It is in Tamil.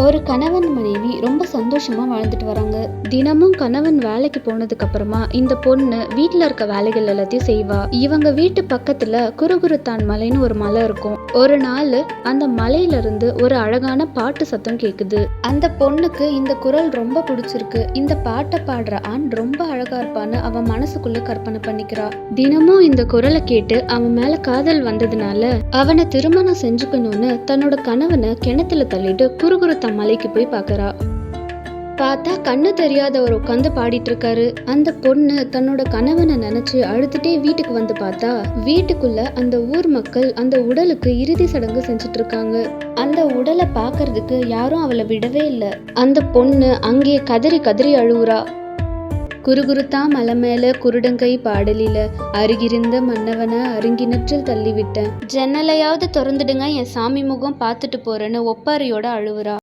ஒரு கணவன் மனைவி ரொம்ப சந்தோஷமா வாழ்ந்துட்டு வராங்க. தினமும் கணவன் வேலைக்கு போனதுக்கு அப்புறமா இந்த பொண்ணு வீட்ல இருக்க வேலைகள் எல்லாத்தையும் செய்வா. இவங்க வீட்டு பக்கத்துல குறுகுறுத்தான் மலைன்னு ஒரு மலை இருக்கும். ஒரு நாள் அந்த மலையில இருந்து ஒரு அழகான பாட்டு சத்தம் கேக்குது. அந்த பொண்ணுக்கு இந்த குரல் ரொம்ப பிடிச்சிருக்கு. இந்த பாட்டை பாடுற ஆண் ரொம்ப அழகா இருப்பான்னு அவன் மனசுக்குள்ள கற்பனை பண்ணிக்கிறா. தினமும் இந்த குரலை கேட்டு அவன் மேல காதல் வந்ததுனால அவனை திருமணம் செஞ்சுக்கணும்னு தன்னோட கணவனை கிணத்துல தள்ளிட்டு குறுகுறுத்தான் மலைக்கு போய் பார்க்கறா. பார்த்தா கண்ணு தெரியாதவர் உட்காந்து பாடிட்டு இருக்காரு. அந்த பொண்ணு தன்னோட கணவனை நினைச்சு அழுதுட்டே வீட்டுக்கு வந்து பார்த்தா வீட்டுக்குள்ள அந்த ஊர் மக்கள் அந்த உடலுக்கு இறுதி சடங்கு செஞ்சுட்டு இருக்காங்க. அந்த உடலை பார்க்கறதுக்கு யாரும் அவளை விடவே இல்லை. அந்த பொண்ணு அங்கேயே கதறி கதறி அழுவுறா. குறுகுறுத்தா மலை மேல குருடங்கை பாடலில அருகிருந்த மன்னவனை அருங்கினற்றில் தள்ளிவிட்டேன். ஜன்னலையாவது திறந்துடுங்க, என் சாமி முகம் பார்த்துட்டு போறேன்னு ஒப்பாரியோட அழுவுறா.